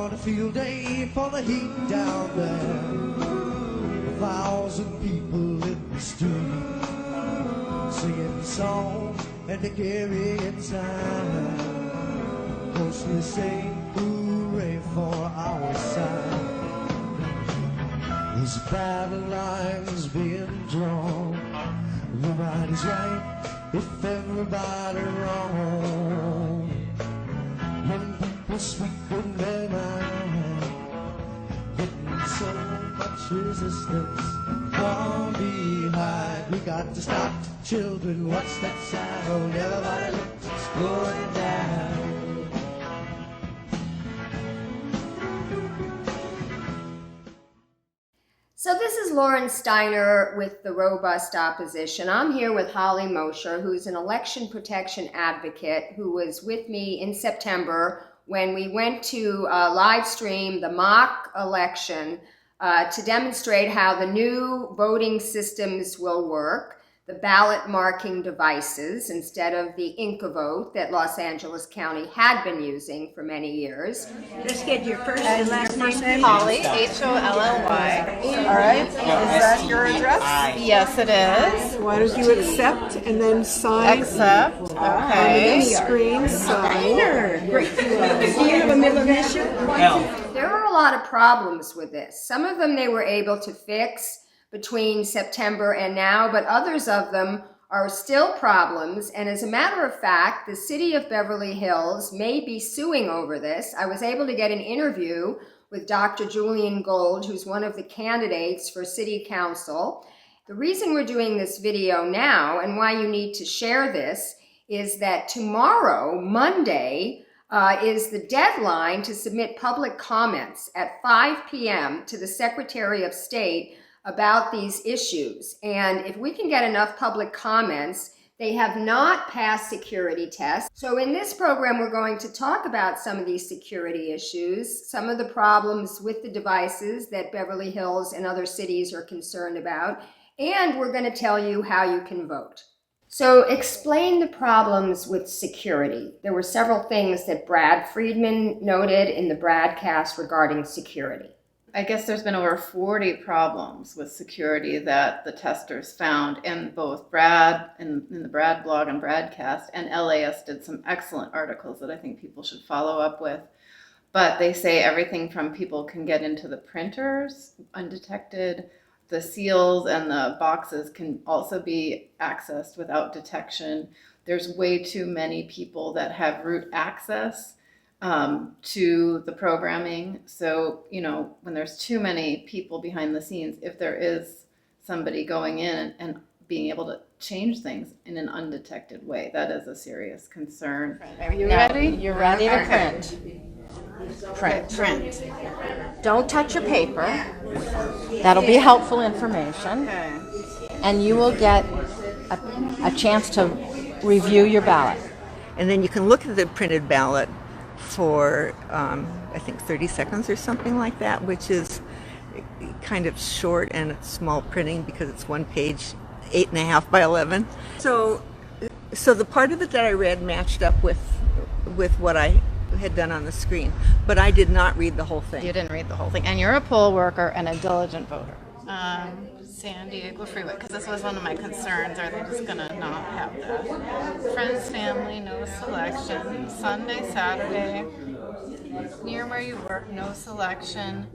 on a field day for the heat down there. 1,000 people in the street singing songs and they carrying signs, mostly saying hooray for our side. There's battle lines being drawn. Nobody's right if everybody wrong. When people speak in their mind, getting so much resistance from behind. We got to stop the children. What's that sound? Everybody look, it's going down. So this is Lauren Steiner with the Robust Opposition. I'm here with Holly Mosher, who's an election protection advocate who was with me in September when we went to live stream the mock election to demonstrate how the new voting systems will work, the ballot marking devices instead of the Inca-Vote that Los Angeles County had been using for many years. Let's get your first and last name. Holly, Holly. All right. Is that your address? Yes, it is. Why don't you accept and then sign? Accept. On the Okay. screen, sign. Great. Do you have a middle initial? There were a lot of problems with this. Some of them they were able to fix between September and now, but others of them are still problems. And as a matter of fact, the city of Beverly Hills may be suing over this. I was able to get an interview with Dr. Julian Gold, who's one of the candidates for city council. The reason we're doing this video now and why you need to share this is that tomorrow, Monday, is the deadline to submit public comments at 5 p.m. to the Secretary of State about these issues. And if we can get enough public comments, they have not passed security tests. So in this program, we're going to talk about some of these security issues, some of the problems with the devices that Beverly Hills and other cities are concerned about, and we're going to tell you how you can vote. So explain the problems with security. There were several things that Brad Friedman noted in the broadcast regarding security. I guess there's been over 40 problems with security that the testers found in both Brad, in the Brad blog and Bradcast, and LAS did some excellent articles that I think people should follow up with. But they say everything from people can get into the printers undetected, the seals and the boxes can also be accessed without detection. There's way too many people that have root access to the programming. So, when there's too many people behind the scenes, if there is somebody going in and being able to change things in an undetected way, that is a serious concern. Are you ready? You're ready to print. Print. Don't touch your paper. That'll be helpful information. Okay. And you will get a chance to review your ballot. And then you can look at the printed ballot for, I think, 30 seconds or something like that, which is kind of short and it's small printing because it's one page, 8.5 by 11. So the part of it that I read matched up with what I had done on the screen, but I did not read the whole thing. You didn't read the whole thing. And you're a poll worker and a diligent voter. San Diego Freeway, because this was one of my concerns. Are they just going to not have that? Friends, family, no selection. Sunday, Saturday, near where you work, no selection.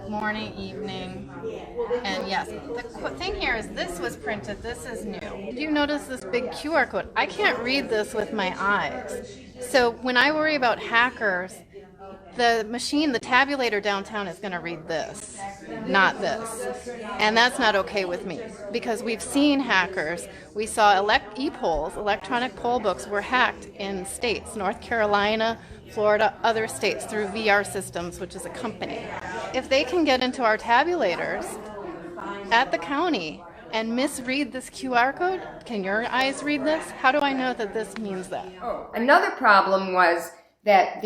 Morning, evening. And yes, the thing here is this was printed. This is new. Did you notice this big QR code? I can't read this with my eyes. So when I worry about hackers, the machine, the tabulator downtown is going to read this, not this. And that's not okay with me because we've seen hackers. We saw e-polls, electronic poll books were hacked in states, North Carolina, Florida, other states through VR Systems, which is a company. If they can get into our tabulators at the county and misread this QR code, can your eyes read this? How do I know that this means that? Another problem was that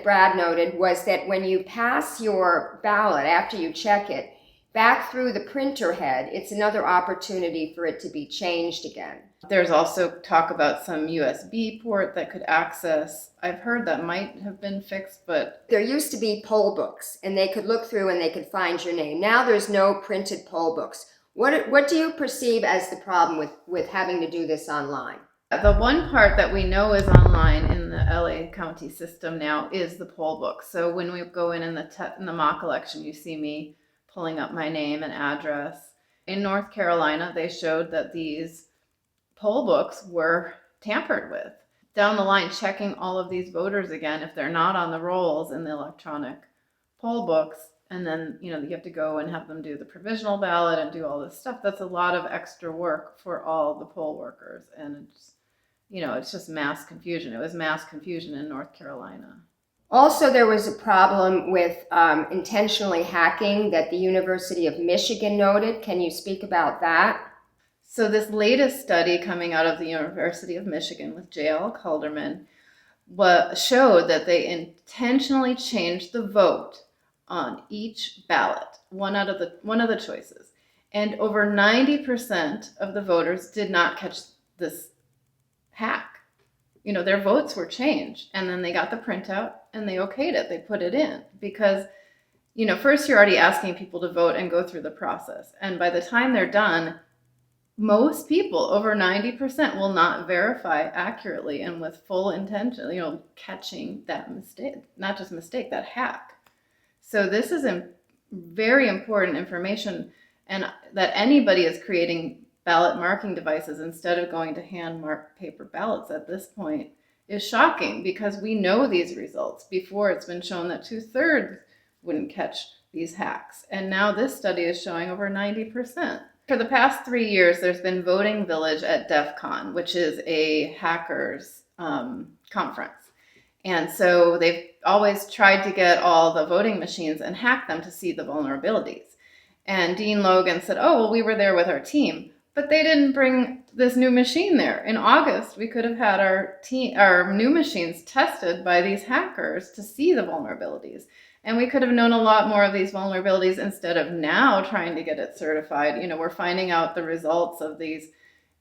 Brad noted was that when you pass your ballot after you check it, back through the printer head, it's another opportunity for it to be changed again. There's also talk about some USB port that could access. I've heard that might have been fixed, but There used to be poll books, and they could look through and they could find your name. Now there's no printed poll books. What do you perceive as the problem with having to do this online? the one part that we know is online in the LA County system now is the poll book. So when we go in the mock election, you see me pulling up my name and address. In North Carolina, they showed that these poll books were tampered with. Down the line, checking all of these voters again if they're not on the rolls in the electronic poll books, and then you have to go and have them do the provisional ballot and do all this stuff. That's a lot of extra work for all the poll workers, and it's just mass confusion. It was mass confusion in North Carolina. Also, there was a problem with intentionally hacking that the University of Michigan noted. Can you speak about that? So this latest study coming out of the University of Michigan with J.L. Calderman showed that they intentionally changed the vote on each ballot, one of the choices. And over 90% of the voters did not catch this hack. Their votes were changed, and then they got the printout and they okayed it. They put it in because, first you're already asking people to vote and go through the process. And by the time they're done, most people, over 90%, will not verify accurately and with full intention, catching that mistake, not just mistake, that hack. So this is very important information, and that anybody is creating ballot marking devices instead of going to hand mark paper ballots at this point is shocking, because we know these results. Before, it's been shown that 2/3 wouldn't catch these hacks. And now this study is showing over 90%. For the past 3 years, there's been Voting Village at DEF CON, which is a hackers conference. And so they've always tried to get all the voting machines and hack them to see the vulnerabilities. And Dean Logan said, oh, well, we were there with our team, but they didn't bring this new machine there. In August, we could have had our new machines tested by these hackers to see the vulnerabilities. And we could have known a lot more of these vulnerabilities instead of now trying to get it certified. We're finding out the results of these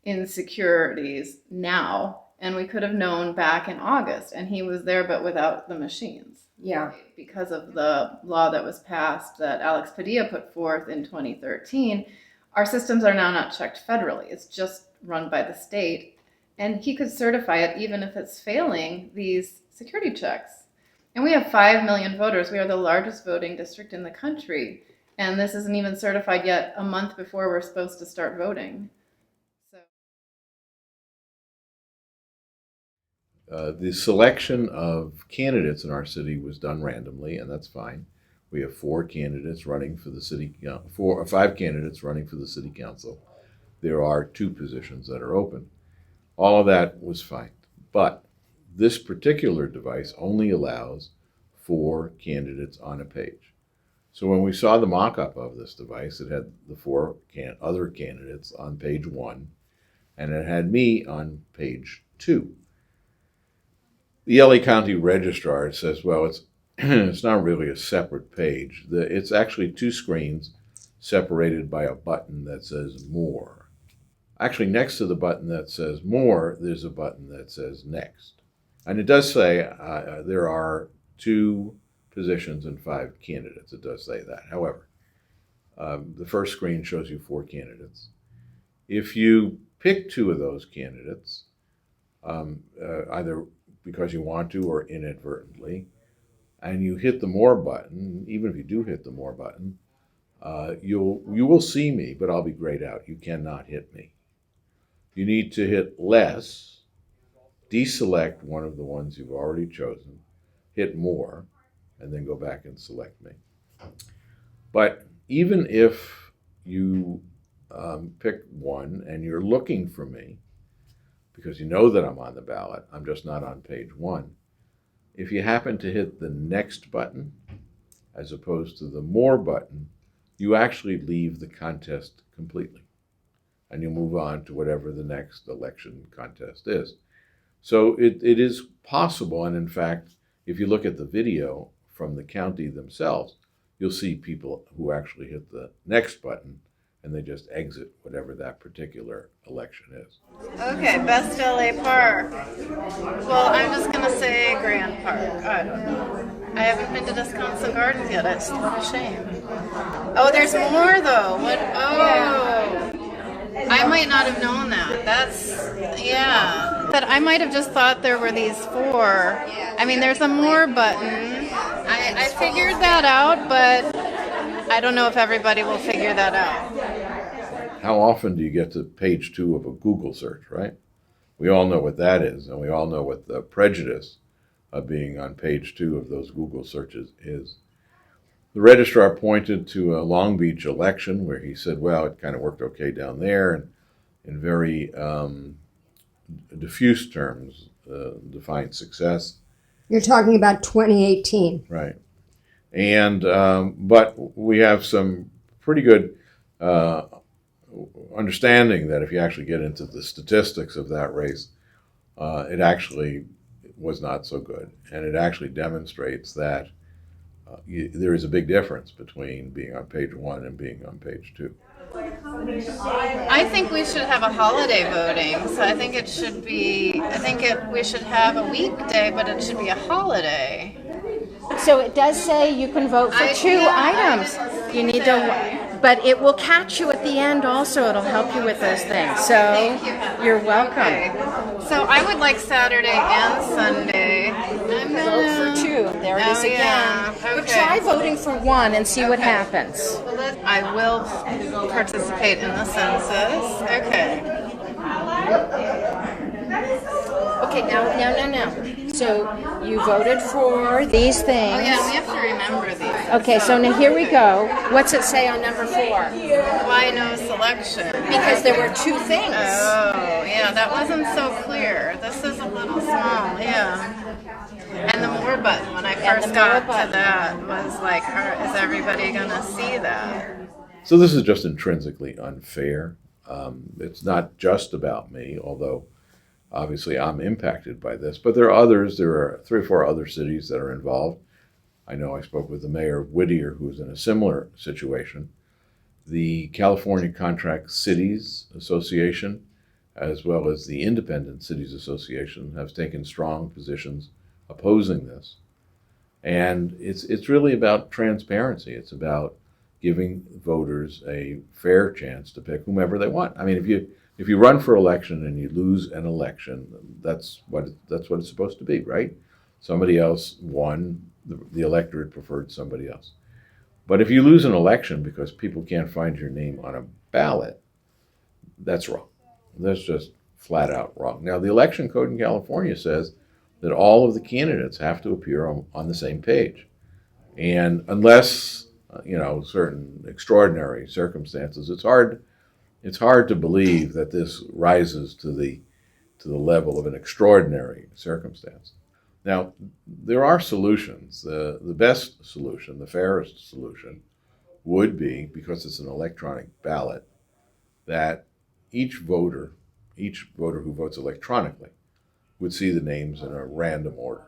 insecurities now, and we could have known back in August. And he was there, but without the machines. Yeah. Because of the law that was passed that Alex Padilla put forth in 2013, our systems are now not checked federally. It's just run by the state. And he could certify it even if it's failing these security checks. And we have 5 million voters. We are the largest voting district in the country. And this isn't even certified yet a month before we're supposed to start voting. The selection of candidates in our city was done randomly, and that's fine. We have 4 candidates running for the city, 4 or 5 candidates running for the city council. There are 2 positions that are open. All of that was fine. But this particular device only allows 4 candidates on a page. So when we saw the mock-up of this device, it had the 4 other candidates on page 1, and it had me on page 2. The LA County Registrar says, well, it's not really a separate page. It's actually 2 screens separated by a button that says More. Actually, next to the button that says More, there's a button that says Next. And it does say there are 2 positions and 5 candidates. It does say that. However, the first screen shows you 4 candidates. If you pick 2 of those candidates, either because you want to or inadvertently, and you hit the More button, even if you do hit the More button, you will see me, but I'll be grayed out. You cannot hit me. You need to hit Less, deselect one of the ones you've already chosen, hit More, and then go back and select me. But even if you pick one and you're looking for me, because you know that I'm on the ballot, I'm just not on page 1, if you happen to hit the Next button, as opposed to the More button, you actually leave the contest completely. And you move on to whatever the next election contest is. So it is possible, and in fact, if you look at the video from the county themselves, you'll see people who actually hit the next button and they just exit whatever that particular election is. Okay, best LA park. Well, I'm just gonna say Grand Park. I don't know. I haven't been to Wisconsin Gardens yet. It's what a shame. Oh, there's more though. What? Oh, I might not have known that. Yeah. But I might have just thought there were these four. I mean, there's a more button. I figured that out, but I don't know if everybody will figure that out. How often do you get to page 2 of a Google search, right? We all know what that is, and we all know what the prejudice of being on page 2 of those Google searches is. The registrar pointed to a Long Beach election where he said, well, it kind of worked okay down there, and in very diffuse terms defined success. You're talking about 2018. Right. And but we have some pretty good understanding that if you actually get into the statistics of that race, it actually was not so good. And it actually demonstrates that there is a big difference between being on page 1 and being on page 2. I think we should have a holiday voting, so I think we should have a weekday, but it should be a holiday. So it does say you can vote for two items. You need to, but it will catch you at the end also. It'll help you with those things. So you're welcome. Okay. So I would like Saturday and Sunday. Vote for two. There it is again. Yeah. Okay. But try voting for one and see what happens. I will participate in the census. Okay. Okay, now. So you voted for these things. Oh yeah, we have to remember these. Okay, so now here we go. What's it say on number 4? Why no selection? Because there were two things. Oh, yeah, that wasn't so clear. This is a little small, yeah. And the more button, when I first got to that, was like, is everybody going to see that? So this is just intrinsically unfair. It's not just about me, although obviously I'm impacted by this, but there are others. There are 3 or 4 other cities that are involved. I know I spoke with the mayor of Whittier, who's in a similar situation. The California Contract Cities Association, as well as the Independent Cities Association, have taken strong positions opposing this. And it's really about transparency. It's about giving voters a fair chance to pick whomever they want. I mean, if you run for election and you lose an election, that's what it's supposed to be, right? Somebody else won. The electorate preferred somebody else. But if you lose an election because people can't find your name on a ballot, that's wrong. That's just flat out wrong. Now, the election code in California says that all of the candidates have to appear on the same page. And unless, certain extraordinary circumstances, it's hard to believe that this rises to the level of an extraordinary circumstance. Now, there are solutions. The best solution, the fairest solution, would be, because it's an electronic ballot, that each voter who votes electronically would see the names in a random order.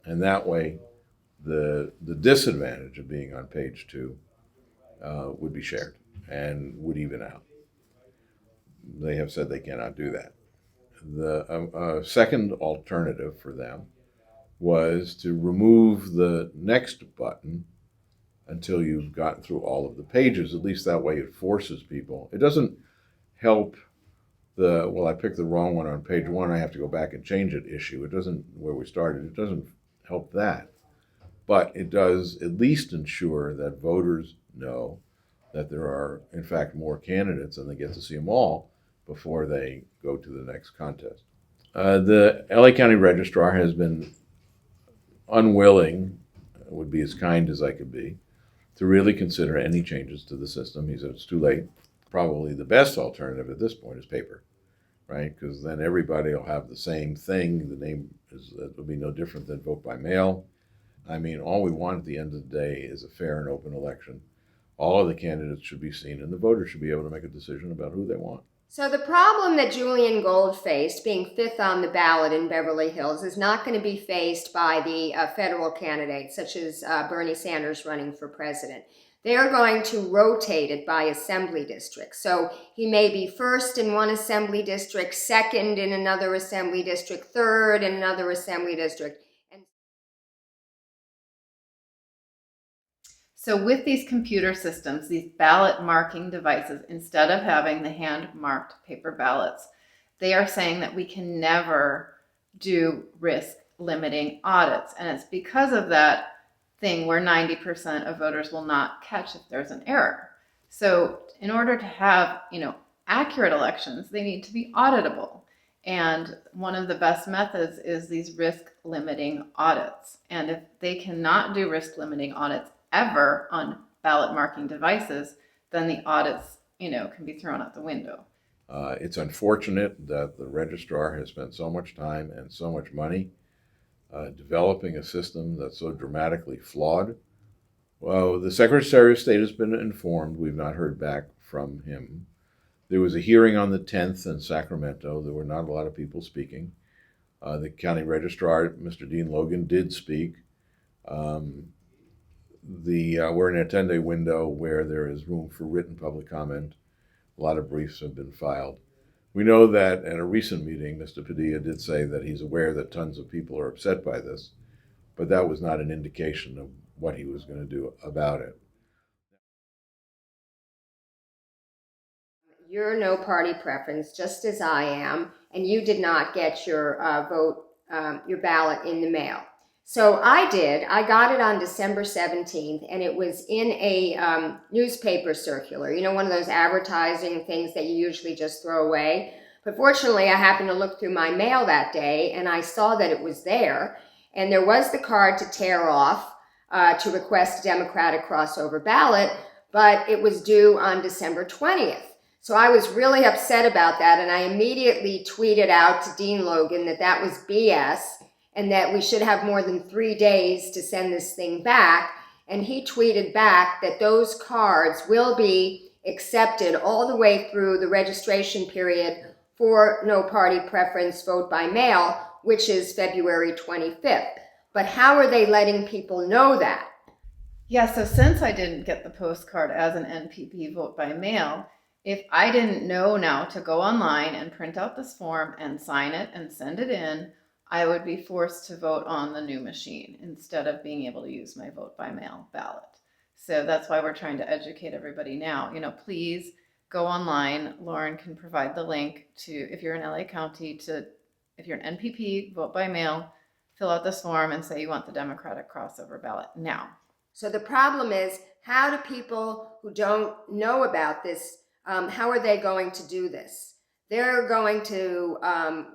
And that way, the disadvantage of being on page 2 would be shared and would even out. They have said they cannot do that. The second alternative for them was to remove the next button until you've gotten through all of the pages. At least that way it forces people. It doesn't help I picked the wrong one on page 1, I have to go back and change it issue. It doesn't, where we started, it doesn't help that. But it does at least ensure that voters know that there are, in fact, more candidates and they get to see them all before they go to the next contest. The LA County Registrar has been unwilling, would be as kind as I could be, to really consider any changes to the system. He said it's too late. Probably the best alternative at this point is paper, right? Because then everybody will have the same thing. The name will be no different than vote by mail. I mean, all we want at the end of the day is a fair and open election. All of the candidates should be seen, and the voters should be able to make a decision about who they want. So the problem that Julian Gold faced, being fifth on the ballot in Beverly Hills, is not going to be faced by the federal candidates, such as Bernie Sanders running for president. They are going to rotate it by assembly district. So he may be first in one assembly district, second in another assembly district, third in another assembly district. So with these computer systems, these ballot marking devices, instead of having the hand-marked paper ballots, they are saying that we can never do risk limiting audits. And it's because of that thing where 90% of voters will not catch if there's an error. So in order to have, accurate elections, they need to be auditable. And one of the best methods is these risk limiting audits. And if they cannot do risk limiting audits ever on ballot marking devices, then the audits, can be thrown out the window. It's unfortunate that the registrar has spent so much time and so much money developing a system that's so dramatically flawed. Well, the Secretary of State has been informed. We've not heard back from him. There was a hearing on the 10th in Sacramento. There were not a lot of people speaking. The county registrar, Mr. Dean Logan, did speak. We're in a 10-day window where there is room for written public comment. A lot of briefs have been filed. We know that at a recent meeting, Mr. Padilla did say that he's aware that tons of people are upset by this, but that was not an indication of what he was going to do about it. You're no party preference, just as I am, and you did not get your your ballot in the mail. So I did. I got it on December 17th, and it was in a newspaper circular, one of those advertising things that you usually just throw away. But fortunately, I happened to look through my mail that day, and I saw that it was there, and there was the card to tear off to request a Democratic crossover ballot, but it was due on December 20th. So I was really upset about that, and I immediately tweeted out to Dean Logan that that was BS, and that we should have more than 3 days to send this thing back. And he tweeted back that those cards will be accepted all the way through the registration period for no party preference vote by mail, which is February 25th. But how are they letting people know that? Yeah, so since I didn't get the postcard as an NPP vote by mail, if I didn't know now to go online and print out this form and sign it and send it in, I would be forced to vote on the new machine instead of being able to use my vote by mail ballot. So that's why we're trying to educate everybody now. Please go online. Lauren can provide the link to, if you're in LA County, if you're an NPP, vote by mail, fill out this form and say you want the Democratic crossover ballot now. So the problem is, how do people who don't know about this, how are they going to do this? They're going to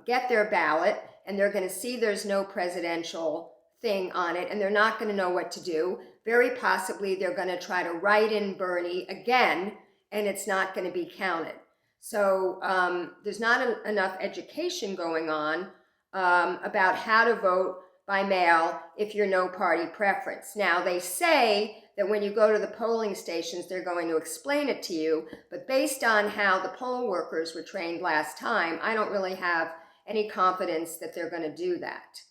get their ballot, and they're going to see there's no presidential thing on it, and they're not going to know what to do. Very possibly they're going to try to write in Bernie again, and it's not going to be counted. So there's not enough education going on about how to vote by mail if you're no party preference. Now, they say that when you go to the polling stations, they're going to explain it to you, but based on how the poll workers were trained last time, I don't really have any confidence that they're going to do that.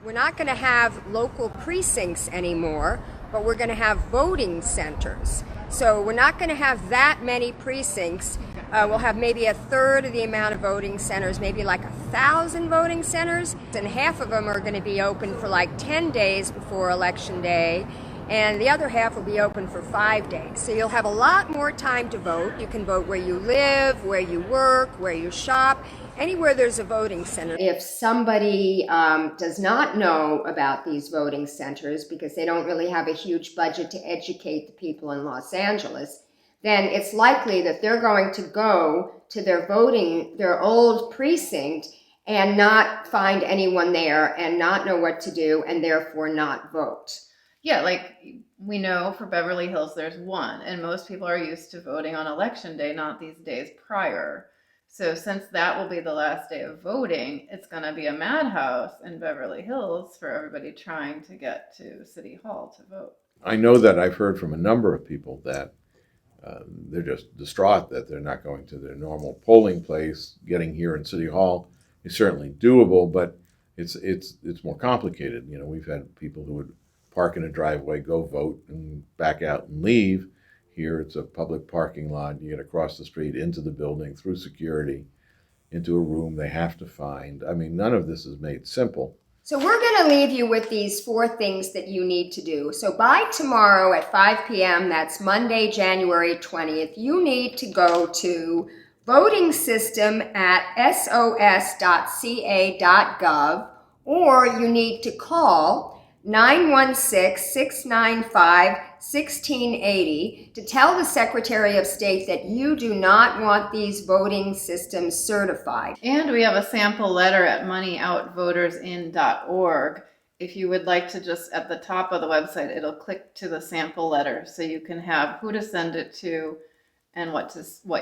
We're not going to have local precincts anymore, but we're going to have voting centers. So we're not going to have that many precincts. We'll have maybe a third of the amount of voting centers, maybe like 1,000 voting centers, and half of them are going to be open for like 10 days before Election Day, and the other half will be open for 5 days. So you'll have a lot more time to vote. You can vote where you live, where you work, where you shop, anywhere there's a voting center. If somebody does not know about these voting centers because they don't really have a huge budget to educate the people in Los Angeles, then it's likely that they're going to go to their old precinct and not find anyone there and not know what to do and therefore not vote. Yeah, like we know for Beverly Hills there's one, and most people are used to voting on Election Day, not these days prior. So since that will be the last day of voting, it's going to be a madhouse in Beverly Hills for everybody trying to get to City Hall to vote. I know that I've heard from a number of people that they're just distraught that they're not going to their normal polling place. Getting here in City Hall is certainly doable, but it's more complicated. You know, we've had people who would park in a driveway, go vote, and back out and leave. Here it's a public parking lot. You get across the street into the building through security into a room they have to find. I mean, none of this is made simple. So we're going to leave you with these 4 things that you need to do. So by tomorrow at 5 p.m., that's Monday, January 20th, you need to go to votingsystem@sos.ca.gov, or you need to call 916-695-1680 to tell the Secretary of State that you do not want these voting systems certified. And we have a sample letter at moneyoutvotersin.org. If you would like to, just at the top of the website, it'll click to the sample letter so you can have who to send it to and what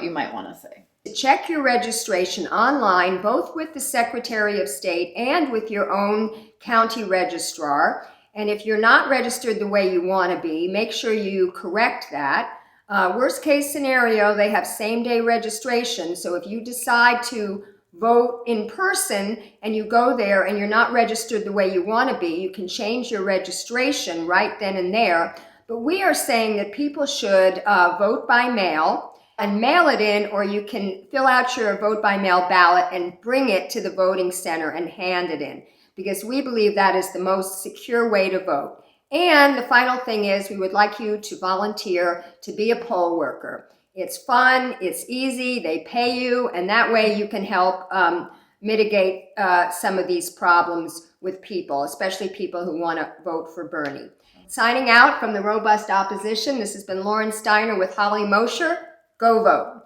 you might want to say. Check your registration online, both with the Secretary of State and with your own county registrar. And if you're not registered the way you want to be, make sure you correct that. Worst case scenario, they have same-day registration. So if you decide to vote in person and you go there and you're not registered the way you want to be, you can change your registration right then and there. But we are saying that people should vote by mail and mail it in, or you can fill out your vote by mail ballot and bring it to the voting center and hand it in, because we believe that is the most secure way to vote. And the final thing is, we would like you to volunteer to be a poll worker. It's fun, it's easy, they pay you, and that way you can help mitigate some of these problems with people, especially people who want to vote for Bernie. Signing out from the Robust Opposition, this has been Lauren Steiner with Holly Mosher. Go vote.